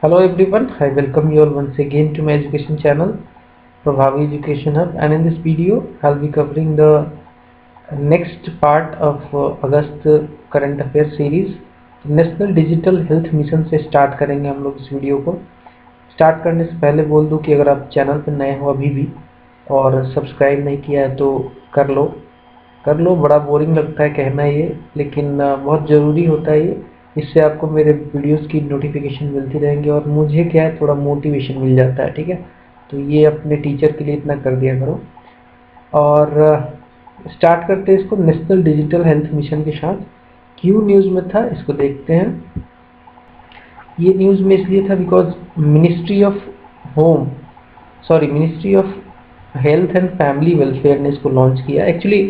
Hello everyone, I welcome you all once again to my education channel Prabhavi Education Hub, and in this video I'll be covering the next part of August current affairs series. National digital health mission से start करेंगे हम लोग इस video को। Start करने से पहले बोल दूं कि अगर आप चैनल पर नए हो अभी भी और सब्सक्राइब नहीं किया है तो कर लो। बड़ा बोरिंग लगता है कहना ये, लेकिन बहुत ज़रूरी होता है ये। इससे आपको मेरे वीडियोस की नोटिफिकेशन मिलती रहेंगी और मुझे क्या है, थोड़ा मोटिवेशन मिल जाता है। ठीक है, तो ये अपने टीचर के लिए इतना कर दिया करो। और स्टार्ट करते हैं इसको नेशनल डिजिटल हेल्थ मिशन के साथ। क्यों न्यूज़ में था इसको देखते हैं। ये न्यूज़ में इसलिए था because ministry of health and family welfare ने इसको लॉन्च किया। एक्चुअली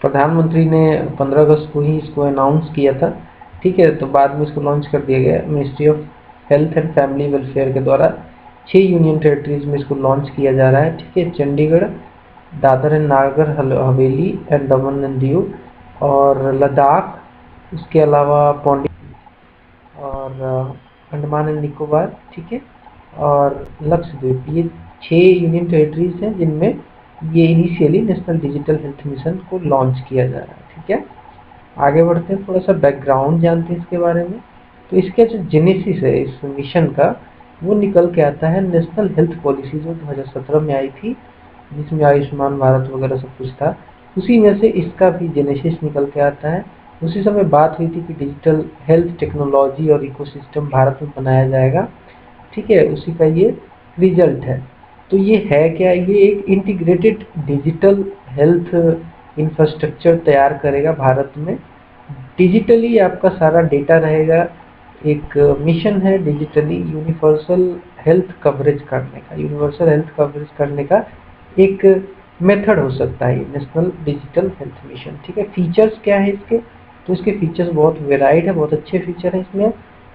प्रधानमंत्री ने 15 अगस्त को ही इसको अनाउंस किया था। ठीक है, तो बाद में इसको लॉन्च कर दिया गया। Ministry of health and family welfare के द्वारा 6 यूनियन टेरिटरीज में इसको लॉन्च किया जा रहा है। ठीक है, Chandigarh, Dadar and Nagar Haveli and Daman and Diu और लद्दाख, उसके अलावा पौंडीचेरी और अंडमान एंड निकोबार। ठीक है, और लक्षद्वीप। ये 6 यूनियन टेरिटरीज हैं जिनमें ये initially national digital health mission को लॉन्च किया जा रहा है। ठीक है, आगे बढ़ते हैं, थोड़ा सा बैकग्राउंड जानते हैं इसके बारे में। तो इसका जो जेनेसिस है इस मिशन का, वो निकल के आता है नेशनल हेल्थ पॉलिसी जो 2017 में आई थी, जिसमें आयुष्मान भारत वगैरह सब कुछ था। उसी में से इसका भी जेनेसिस निकल के आता है। उसी समय बात हुई थी कि डिजिटल हेल्थ टेक्नोलॉजी और इकोसिस्टम भारत में बनाया जाएगा। ठीक है, उसी का ये रिजल्ट है। तो ये है क्या, ये एक इंटीग्रेटेड डिजिटल हेल्थ इंफ्रास्ट्रक्चर तैयार करेगा भारत में। डिजिटली आपका सारा डेटा रहेगा। एक मिशन है डिजिटली यूनिवर्सल हेल्थ कवरेज करने का एक मेथड हो सकता है नेशनल डिजिटल हेल्थ मिशन। ठीक है, फीचर्स क्या है इसके, तो इसके फीचर्स बहुत वेराइड है, बहुत अच्छे फीचर है। इसमें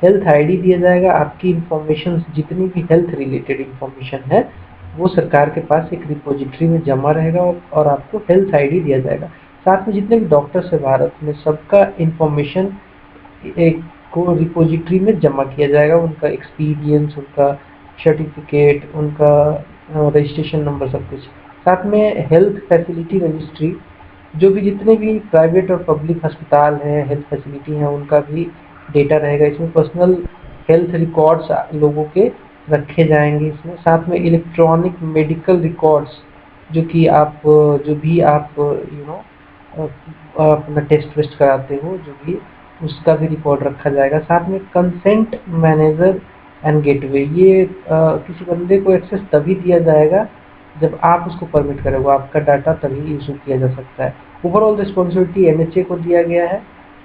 हेल्थ आईडी दिया जाएगा। आपकी इंफॉर्मेशन, जितनी भी हेल्थ रिलेटेड इंफॉर्मेशन है, वो सरकार के पास एक रिपोजिटरी में जमा रहेगा और आपको हेल्थ आईडी दिया जाएगा। साथ में जितने भी डॉक्टर्स है भारत में, सबका इंफॉर्मेशन एक को रिपोजिटरी में जमा किया जाएगा। उनका एक्सपीरियंस, उनका सर्टिफिकेट, उनका रजिस्ट्रेशन नंबर, सब कुछ। साथ में हेल्थ फैसिलिटी रजिस्ट्री, जो भी जितने भी प्राइवेट और पब्लिक अस्पताल हैं, हेल्थ फैसिलिटी हैं, उनका भी डेटा रहेगा इसमें। पर्सनल हेल्थ रिकॉर्ड्स लोगों के रखे जाएंगे इसमें। साथ में इलेक्ट्रॉनिक मेडिकल रिकॉर्ड्स, जो कि आप जो भी आप अपना टेस्ट वेस्ट कराते हो, जो भी, उसका भी रिकॉर्ड रखा जाएगा। साथ में कंसेंट मैनेजर एंड गेटवे, ये किसी बंदे को एक्सेस तभी दिया जाएगा जब आप उसको परमिट करोगे। आपका डाटा तभी इशू किया जा सकता है। ओवरऑल रिस्पॉन्सिबिलिटी एनएचए को दिया गया है।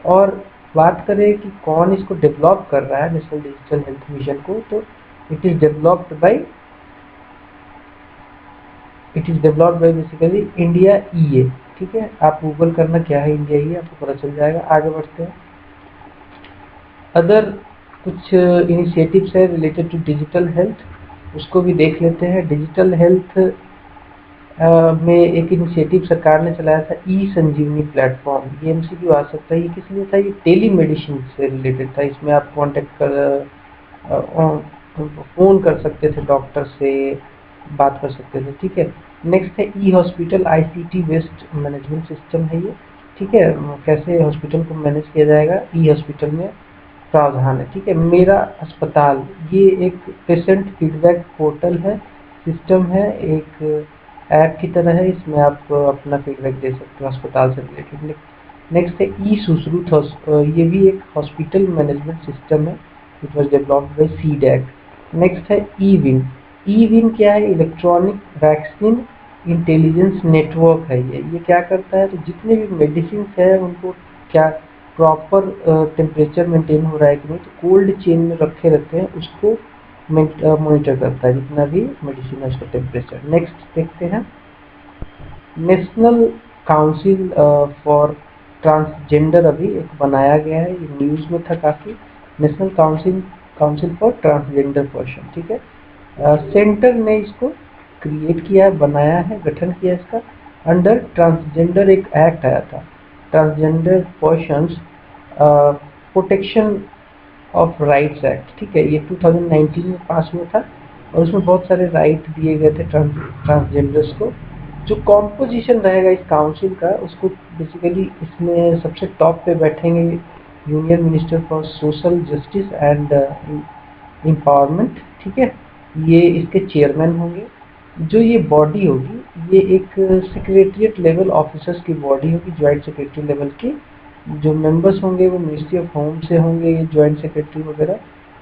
और बात करें कि कौन इसको डेवलप कर रहा है नेशनल डिजिटल हेल्थ मिशन को, तो it is developed by basically India ईए। ठीक है, आप गूगल करना क्या है इंडिया ईए, आपको पता चल जाएगा। आगे बढ़ते हैं, अदर कुछ इनिशिएटिव्स है रिलेटेड टू डिजिटल हेल्थ, उसको भी देख लेते हैं। डिजिटल हेल्थ में एक इनिशिएटिव सरकार ने चलाया था, ई संजीवनी प्लेटफॉर्म। ये एमसीक्यू आ सकता है। ये किस लिए था, ये टेली मेडिसिन से रिलेटेड था। इसमें आप कांटेक्ट कर फ़ोन कर सकते थे, डॉक्टर से बात कर सकते थे। ठीक है, नेक्स्ट है E hospital, ICT based management system है ये। ठीक है, कैसे हॉस्पिटल को मैनेज किया जाएगा, ई हॉस्पिटल में प्रावधान है। ठीक है, मेरा अस्पताल, ये एक पेशेंट फीडबैक पोर्टल है, सिस्टम है, एक ऐप की तरह है। इसमें आप अपना फीडबैक दे सकते हो अस्पताल से रिलेटेड। नेक्स्ट है ई सुश्रुत, ये भी एक हॉस्पिटल मैनेजमेंट सिस्टम है। It was developed by CDAC. Next है ई विन। ई विन क्या है, इलेक्ट्रॉनिक वैक्सीन इंटेलिजेंस नेटवर्क है। ये क्या करता है, तो जितने भी मेडिसिन है उनको क्या प्रॉपर टेम्परेचर मेंटेन हो रहा है कि नहीं, तो कोल्ड चेन में रखे रहते हैं, उसको मॉनिटर करता है जितना भी मेडिसिन है उसका टेम्परेचर। नेक्स्ट देखते हैं, नेशनल काउंसिल फॉर ट्रांसजेंडर अभी एक बनाया गया है, ये न्यूज़ में था काफ़ी। National council for transgender person. ठीक है, सेंटर ने इसको क्रिएट किया है, बनाया है, गठन किया इसका। अंडर ट्रांसजेंडर एक एक्ट आया था, transgender persons protection of rights act, ठीक है, ये 2019 में पास हुआ था और उसमें बहुत सारे राइट दिए गए थे ट्रांसजेंडर्स को। जो कॉम्पोजिशन रहेगा इस काउंसिल का, उसको बेसिकली इसमें सबसे टॉप पे बैठेंगे union minister for social justice and empowerment, ठीक है, ये इसके चेयरमैन होंगे। जो ये बॉडी होगी ये एक सेक्रेटरिएट लेवल ऑफिसर्स की बॉडी होगी, ज्वाइंट सेक्रेटरी लेवल की। जो मेंबर्स होंगे वो मिनिस्ट्री ऑफ होम से होंगे, ये ज्वाइंट सेक्रेटरी वगैरह,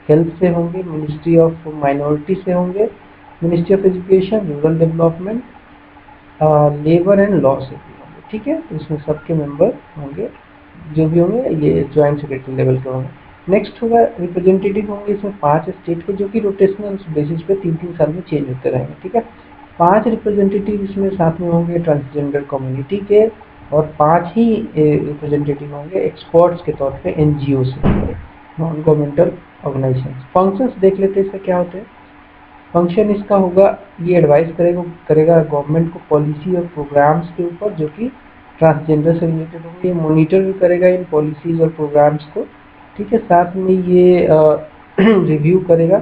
हेल्थ से होंगे, मिनिस्ट्री ऑफ माइनॉरिटी से होंगे, ministry of education, rural development, labour and law से भी होंगे, ठीक है। तो इसमें सबके मेंबर होंगे, जो भी होंगे ये ज्वाइंट सेक्रेटरी लेवल के होंगे। नेक्स्ट होगा रिप्रेजेंटेटिव होंगे, इसमें 5 स्टेट के, जो कि रोटेशनल बेसिस पे 3-3 साल में चेंज होते रहेंगे, ठीक है। 5 रिप्रेजेंटेटिव इसमें साथ में होंगे ट्रांसजेंडर कम्युनिटी के, और 5 ही रिप्रेजेंटेटिव होंगे एक्सपर्ट्स के तौर पे एनजीओ से, नॉन गवर्नमेंटल ऑर्गेनाइजेशन। फंक्शंस देख लेते हैं इसका क्या होते हैं। फंक्शन इसका होगा, ये एडवाइस करेगा गवर्नमेंट को पॉलिसी और प्रोग्राम्स के ऊपर जो कि ट्रांसजेंडर से रिलेटेड होंगे। ये मॉनिटर भी करेगा इन पॉलिसीज और प्रोग्राम्स को, ठीक है। साथ में ये रिव्यू करेगा,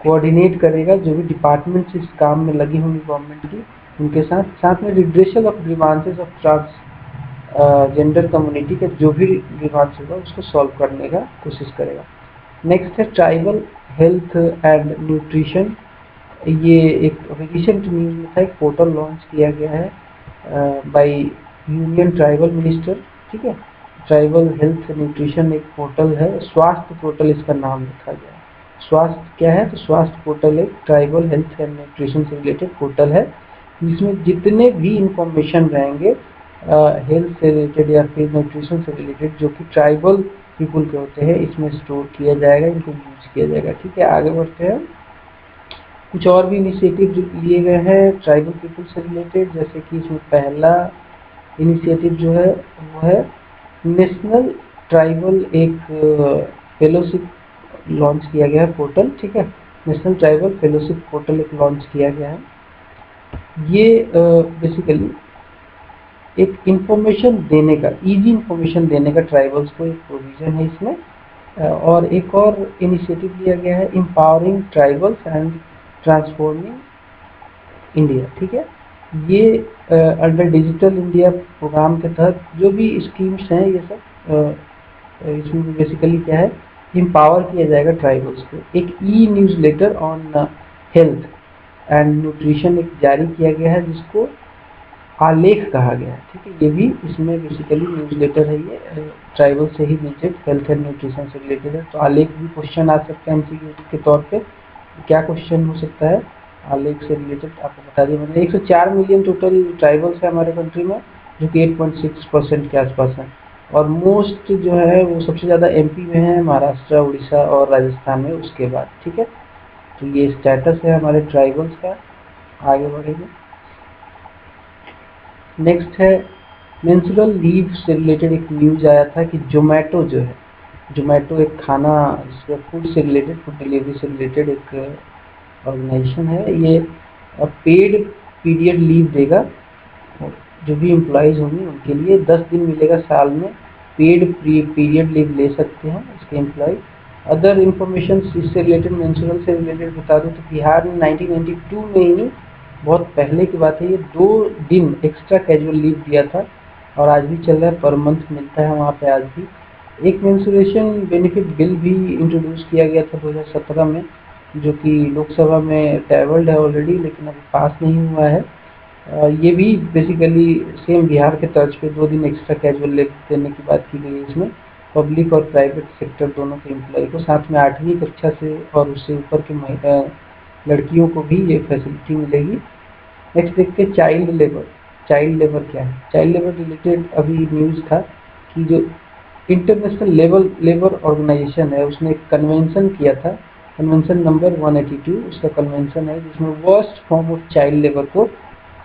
कोऑर्डिनेट करेगा जो भी डिपार्टमेंट्स इस काम में लगी होंगी गवर्नमेंट की, उनके साथ में redressal of grievances of transgender community का जो भी ग्रीवांस होगा उसको सॉल्व करने का कोशिश करेगा। नेक्स्ट है ट्राइबल हेल्थ एंड न्यूट्रिशन। ये एक रिसेंट न्यूज में था, एक पोर्टल लॉन्च किया गया है बाय यूनियन ट्राइबल मिनिस्टर, ठीक है। ट्राइबल हेल्थ न्यूट्रिशन एक पोर्टल है, स्वास्थ्य पोर्टल इसका नाम रखा गया है। स्वास्थ्य क्या है, तो स्वास्थ्य पोर्टल एक ट्राइबल हेल्थ एंड न्यूट्रिशन से रिलेटेड पोर्टल है, जिसमें जितने भी इंफॉर्मेशन रहेंगे हेल्थ से रिलेटेड या फिर न्यूट्रिशन से रिलेटेड जो कि ट्राइबल पीपुल के होते हैं, इसमें स्टोर किया जाएगा, इनको यूज किया जाएगा, ठीक है। आगे बढ़ते हैं। कुछ और भी इनिशिएटिव लिए गए हैं ट्राइबल पीपल से रिलेटेड, जैसे कि इसमें पहला इनिशिएटिव जो है वो है नेशनल ट्राइबल एक फेलोशिप लॉन्च किया गया है पोर्टल, ठीक है। नेशनल ट्राइबल फेलोशिप पोर्टल एक लॉन्च किया गया है। ये बेसिकली एक इंफॉर्मेशन देने का, इजी इंफॉर्मेशन देने का ट्राइबल्स को एक प्रोविजन है इसमें। और एक और इनिशिएटिव लिया गया है empowering tribals and transforming India, ठीक है। ये अंडर डिजिटल इंडिया प्रोग्राम के तहत जो भी स्कीम्स हैं ये सब इसमें बेसिकली क्या है, एम्पावर किया जाएगा ट्राइबल्स को। एक E newsletter on health and nutrition एक जारी किया गया है जिसको आलेख कहा गया है, ठीक है। ये भी इसमें बेसिकली न्यूज़ लेटर है, ये ट्राइबल से ही रिलेटेड, हेल्थ एंड न्यूट्रिशन से रिलेटेड है। तो आलेख भी क्वेश्चन आ सकता है एमसीक्यू के तौर पे। क्या क्वेश्चन हो सकता है आलेख से रिलेटेड, आपको बता दिया मैंने। 104 मिलियन टोटल ट्राइबल्स है हमारे कंट्री में, जो कि 8.6% के आसपास है। और मोस्ट जो है वो सबसे ज़्यादा एमपी में है, महाराष्ट्र, उड़ीसा और राजस्थान में उसके बाद, ठीक है। तो ये स्टेटस है हमारे ट्राइबल्स का। आगे बढ़ेंगे। नेक्स्ट है मेंस्ट्रुअल लीव से रिलेटेड एक न्यूज आया था कि जोमेटो जो है, जोमेटो एक खाना जिसका फूड से रिलेटेड, फूड डिलीवरी से रिलेटेड एक ऑर्गेनाइजेशन है, ये पेड पीरियड लीव देगा जो भी एम्प्लॉयज़ होंगे उनके लिए। 10 दिन मिलेगा साल में, पेड पीरियड लीव ले सकते हैं इसके एम्प्लॉय। अदर इंफॉर्मेशन इससे रिलेटेड, मेंस्ट्रुअल से रिलेटेड बता दूं तो बिहार में 1992 में ही, बहुत पहले की बात है ये, 2 दिन एक्स्ट्रा कैजुअल लीव दिया था और आज भी चल रहा है, पर मंथ मिलता है वहाँ पे आज भी। एक मेंस्ट्रुएशन बेनिफिट बिल भी इंट्रोड्यूस किया गया था 2017 में, जो कि लोकसभा में टेबल्ड है ऑलरेडी, लेकिन अभी पास नहीं हुआ है। ये भी बेसिकली सेम बिहार के तर्ज पे 2 दिन एक्स्ट्रा कैजुअल लीव देने की बात की गई है इसमें, पब्लिक और प्राइवेट सेक्टर दोनों के एम्प्लॉय को। साथ में 8वीं कक्षा से और उससे ऊपर की लड़कियों को भी ये फैसिलिटी मिलेगी। नेक्स्ट देखते हैं चाइल्ड लेबर। चाइल्ड लेबर क्या है? चाइल्ड लेबर रिलेटेड अभी न्यूज़ था कि जो इंटरनेशनल लेबर ऑर्गेनाइजेशन है उसने एक कन्वेंशन किया था, कन्वेंशन नंबर 182 उसका कन्वेंशन है, जिसमें worst form of child labour को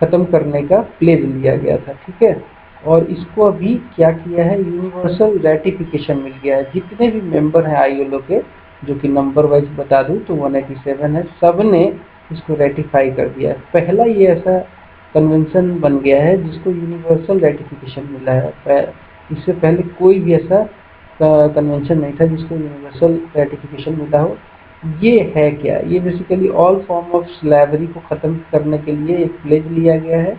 ख़त्म करने का प्लेज लिया गया था, ठीक है। और इसको अभी क्या किया है, यूनिवर्सल रेटिफिकेशन मिल गया है। जितने भी मेंबर हैं आईएलओ के, जो कि नंबर वाइज बता दूं तो 187 है, सब ने इसको रेटिफाई कर दिया है। पहला ये ऐसा कन्वेंशन बन गया है जिसको यूनिवर्सल रेटिफिकेशन मिला है। इससे पहले कोई भी ऐसा कन्वेंशन नहीं था जिसको यूनिवर्सल रेटिफिकेशन मिला हो। ये है क्या, ये basically all form of slavery को ख़त्म करने के लिए एक प्लेज लिया गया है,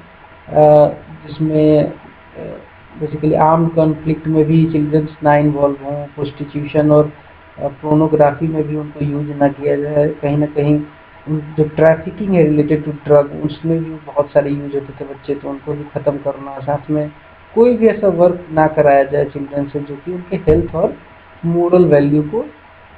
जिसमें बेसिकली आर्म्ड कॉन्फ्लिक्ट में भी चिल्ड्रंस ना इन्वॉल्व हों, प्रोस्टिट्यूशन और पोर्नोग्राफी में भी उनको यूज ना किया जाए। कहीं ना कहीं जो ट्रैफिकिंग है रिलेटेड टू ड्रग, उसमें भी बहुत सारे यूज होते थे बच्चे, तो उनको भी ख़त्म करना। साथ में कोई भी ऐसा वर्क ना कराया जाए चिल्ड्रन से जो कि उनके हेल्थ और मोरल वैल्यू को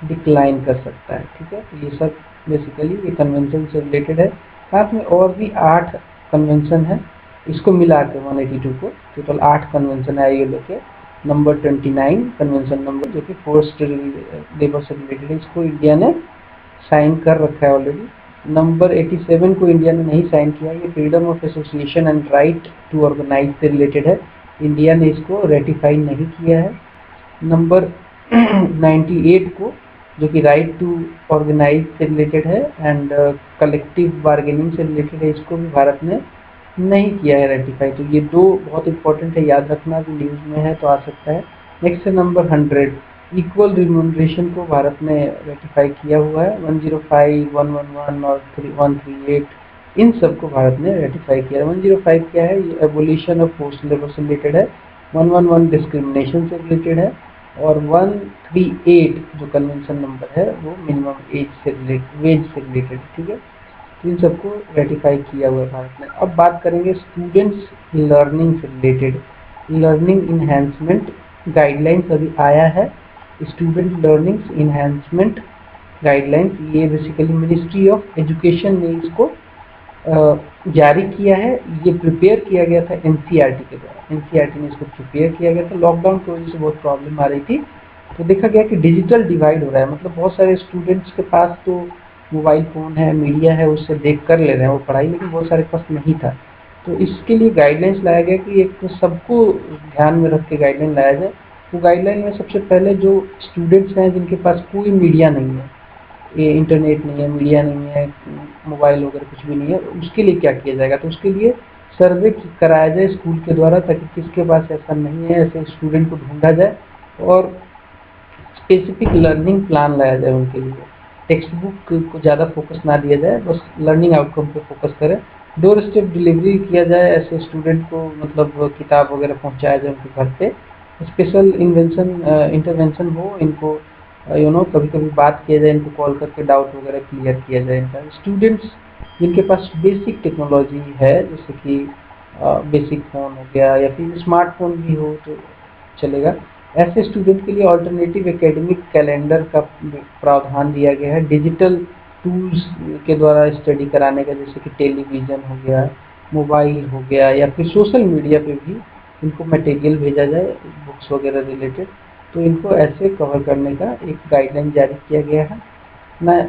डिक्लाइन कर सकता है। ठीक है, तो ये सब बेसिकली ये कन्वेंशन से रिलेटेड है। साथ में और भी 8 कन्वेंशन है, इसको मिला के 182 को टोटल 8 कन्वेंशन है ILO के। नंबर 29 कन्वेंशन नंबर, जो कि फोर्स्ड लेबर से रिलेटेड है, इसको इंडिया ने साइन कर रखा है ऑलरेडी। नंबर 87 को इंडिया ने नहीं साइन किया, ये freedom of association and right to organize से रिलेटेड है, इंडिया ने इसको रेटिफाई नहीं किया है। नंबर 98 को, जो कि राइट टू ऑर्गेनाइज से रिलेटेड है एंड कलेक्टिव बार्गेनिंग से रिलेटेड है, इसको भी भारत ने नहीं किया है रेटिफाई। तो ये 2 बहुत इंपॉर्टेंट है, याद रखना, भी न्यूज़ में है तो आ सकता है। नेक्स्ट है नंबर 100, इक्वल रिम्यूनरेशन को भारत ने रेटिफाई किया हुआ है। 105, 111 और 138, इन सब को भारत ने रेटिफाई किया है। 105 क्या है, ये एबोलिशन ऑफ फोर्स्ड लेबर से रिलेटेड है। 111 डिस्क्रिमिनेशन से रिलेटेड है, और 138 जो कन्वेंशन नंबर है वो मिनिमम एज से वेज से रिलेटेड। ठीक है, तो इन सबको रेटिफाई किया हुआ है भारत ने। अब बात करेंगे स्टूडेंट्स लर्निंग से रिलेटेड। लर्निंग इन्हेंसमेंट गाइडलाइंस अभी आया है, स्टूडेंट लर्निंग इन्हेंसमेंट गाइडलाइंस, ये बेसिकली मिनिस्ट्री ऑफ एजुकेशन ने इसको जारी किया है। ये प्रिपेयर किया गया था NCERT के द्वारा, NCERT ने इसको प्रिपेयर किया गया था। लॉकडाउन की वजह से बहुत प्रॉब्लम आ रही थी, तो देखा गया कि डिजिटल डिवाइड हो रहा है, मतलब बहुत सारे स्टूडेंट्स के पास तो मोबाइल फ़ोन है, मीडिया है, उससे देख कर ले रहे हैं वो पढ़ाई, लेकिन बहुत सारे पास नहीं था। तो इसके लिए गाइडलाइंस लाया गया कि एक तो सबको ध्यान में रख के गाइडलाइन लाया जाए। तो गाइडलाइन में सबसे पहले जो स्टूडेंट्स हैं जिनके पास कोई मीडिया नहीं है, ये इंटरनेट नहीं है, मीडिया नहीं है, मोबाइल वगैरह कुछ भी नहीं है, उसके लिए क्या किया जाएगा, तो उसके लिए सर्वे कराया जाए स्कूल के द्वारा, ताकि किसके पास ऐसा नहीं है, ऐसे स्टूडेंट को ढूंढा जाए और स्पेसिफिक लर्निंग प्लान लाया जाए उनके लिए। टेक्स्ट बुक को ज़्यादा फोकस ना दिया जाए, बस लर्निंग आउटकम पे फोकस करें। डोर स्टेप डिलीवरी किया जाए, ऐसे स्टूडेंट को मतलब किताब वगैरह पहुंचाया जाए उनके घर पे। स्पेशल इंटरवेंशन हो, इनको कभी कभी बात किया जाए, इनको कॉल करके डाउट वगैरह क्लियर किया जाए इनका। स्टूडेंट्स जिनके पास बेसिक टेक्नोलॉजी है, जैसे कि बेसिक फ़ोन हो गया या फिर स्मार्टफोन भी हो तो चलेगा, ऐसे स्टूडेंट के लिए ऑल्टरनेटिव एकेडमिक कैलेंडर का प्रावधान दिया गया है। डिजिटल टूल्स के द्वारा स्टडी कराने का, जैसे कि टेलीविज़न हो गया, मोबाइल हो गया, या फिर सोशल मीडिया पे भी इनको मटेरियल भेजा जाए बुक्स वगैरह रिलेटेड, तो इनको ऐसे कवर करने का एक गाइडलाइन जारी किया गया है।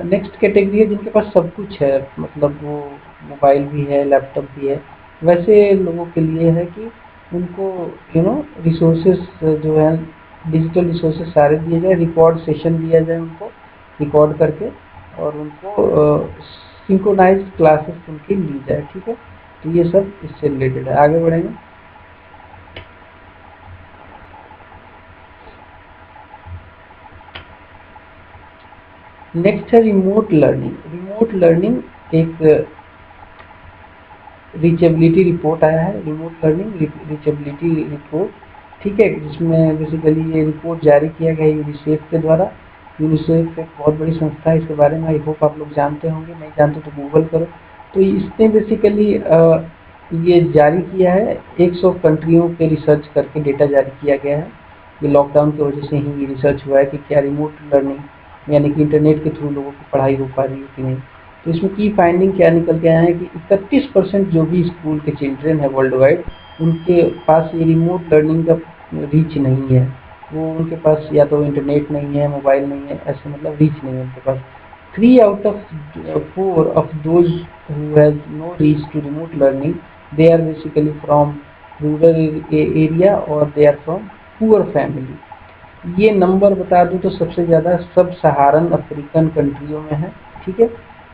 नेक्स्ट कैटेगरी है जिनके पास सब कुछ है, मतलब वो मोबाइल भी है, लैपटॉप भी है, वैसे लोगों के लिए है कि उनको रिसोर्सेज जो है, डिजिटल रिसोर्सेज सारे दिए जाए, रिकॉर्ड सेशन दिया जाए उनको रिकॉर्ड करके, और उनको सिंक्रोनाइज क्लासेस उनकी ली जाए। ठीक है, तो ये सब इससे रिलेटेड है। आगे बढ़ेंगे। नेक्स्ट है रिमोट लर्निंग। रिमोट लर्निंग एक रीचेबिलिटी रिपोर्ट आया है, रिमोट लर्निंग रीचेबिलिटी रिपोर्ट। ठीक है, जिसमें बेसिकली ये रिपोर्ट जारी किया गया यूनिसेफ के द्वारा। यूनिसेफ एक बहुत बड़ी संस्था है, इसके बारे में आई होप आप लोग जानते होंगे, नहीं जानते तो गूगल करो। तो इसने बेसिकली ये जारी किया है, 100 कंट्रियों पे रिसर्च करके डेटा जारी किया गया है। ये लॉकडाउन की वजह से ही रिसर्च हुआ है कि क्या रिमोट लर्निंग यानी कि इंटरनेट के थ्रू लोगों की पढ़ाई हो पा रही है कि नहीं। तो इसमें की फाइंडिंग क्या निकल के आया है कि 31% जो भी स्कूल के चिल्ड्रेन है वर्ल्ड वाइड, उनके पास ये रिमोट लर्निंग का रीच नहीं है। वो उनके पास या तो इंटरनेट नहीं है, मोबाइल नहीं है, ऐसे मतलब रीच नहीं है उनके पास। 3 out of 4 of those who has no reach to remote learning, they are basically from rural area or they are from poor family। ये नंबर बता दूं तो सबसे ज़्यादा सब सहारन अफ्रीकन कंट्रियों में है। ठीक है,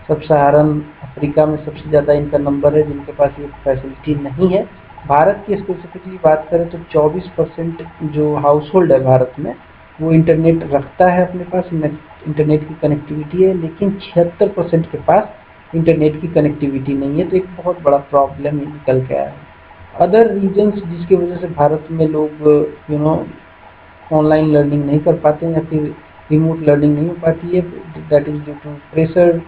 सब सहारन अफ्रीका में सबसे ज़्यादा इनका नंबर है जिनके पास ये फैसिलिटी नहीं है। भारत की स्पेसिफिकली बात करें तो 24% जो हाउस होल्ड है भारत में, वो इंटरनेट रखता है अपने पास, इंटरनेट की कनेक्टिविटी है, लेकिन 76% के पास इंटरनेट की कनेक्टिविटी नहीं है। तो एक बहुत बड़ा प्रॉब्लम निकल के आया है। अदर रीजन्स जिसकी वजह से भारत में लोग ऑनलाइन लर्निंग नहीं कर पाते हैं या फिर रिमोट लर्निंग नहीं हो पाती है, that is due to pressure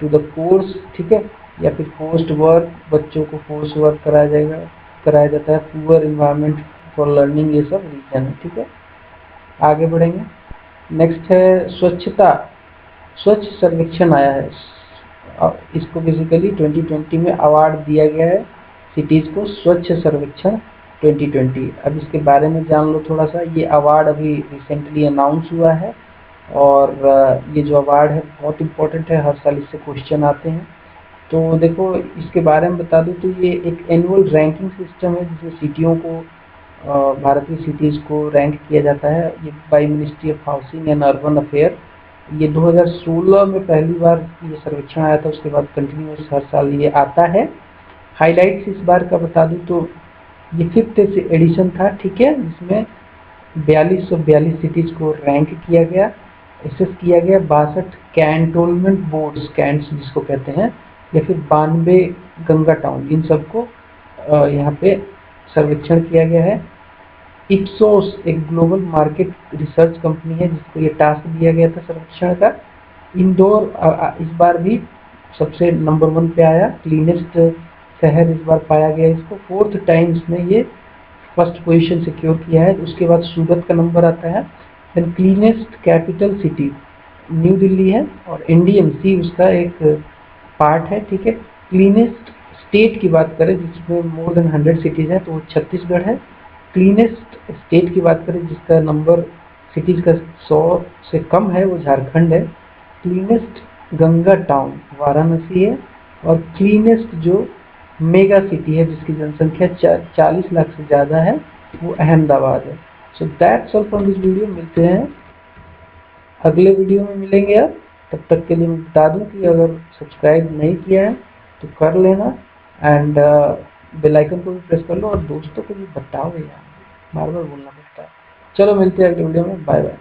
to the course, ठीक है, या फिर फोर्स्ड वर्क, बच्चों को फोर्स वर्क कराया जाता है, पुअर इन्वायरमेंट फॉर लर्निंग, ये सब रीजन है, ठीक है। आगे बढ़ेंगे। नेक्स्ट है स्वच्छता। स्वच्छ सर्वेक्षण आया है, इसको बेसिकली 2020 में अवार्ड दिया गया है सिटीज को, स्वच्छ सर्वेक्षण 2020। अब इसके बारे में जान लो थोड़ा सा। ये अवार्ड अभी रिसेंटली अनाउंस हुआ है और ये जो अवार्ड है बहुत इम्पोर्टेंट है, हर साल इससे क्वेश्चन आते हैं। तो देखो इसके बारे में बता दूं तो ये एक एनुअल रैंकिंग सिस्टम है जिसमें सिटियों को, भारतीय सिटीज़ को रैंक किया जाता है, ये by ministry of housing and urban affair. ये 2016 में पहली बार ये सर्वेक्षण आया था, उसके बाद कंटिन्यूस हर साल ये आता है। हाइलाइट्स इस बार का बता दूं तो ये 5th एडिशन था, ठीक है, जिसमें 4242 सिटीज़ को रैंक किया गया, एसेस किया गया। 62 कैंटोनमेंट बोर्ड्स, कैंट्स जिसको कहते हैं, या फिर 92 गंगा टाउन, इन सबको यहाँ पे सर्वेक्षण किया गया है। इप्सोस एक ग्लोबल मार्केट रिसर्च कंपनी है जिसको ये टास्क दिया गया था सर्वेक्षण का। इंदौर इस बार भी सबसे नंबर 1 पे आया, क्लीनेस्ट शहर इस बार पाया गया इसको, 4th टाइम इसने ये फर्स्ट पोजीशन सिक्योर किया है। उसके बाद सूरत का नंबर आता है। Then cleanest capital city New Delhi है और NDMC उसका एक पार्ट है, ठीक है। क्लीनेस्ट स्टेट की बात करें जिसमें मोर देन 100 सिटीज़ हैं तो वो छत्तीसगढ़ है। क्लीनेस्ट स्टेट की बात करें जिसका नंबर सिटीज़ का 100 से कम है, वो झारखंड है। क्लीनेस्ट गंगा टाउन वाराणसी है। और क्लीनेस्ट जो मेगा सिटी है जिसकी जनसंख्या 40 लाख से ज़्यादा है, वो अहमदाबाद है। So that's all from this video. मिलते हैं अगले वीडियो में, मिलेंगे आप। तब तक के लिए मैं बता दूं कि अगर सब्सक्राइब नहीं किया है तो कर लेना एंड बेल आइकन को भी प्रेस कर लो और दोस्तों को भी बताओ यार, बार बार बोलना पड़ता है। चलो मिलते हैं अगले वीडियो में, बाय बाय।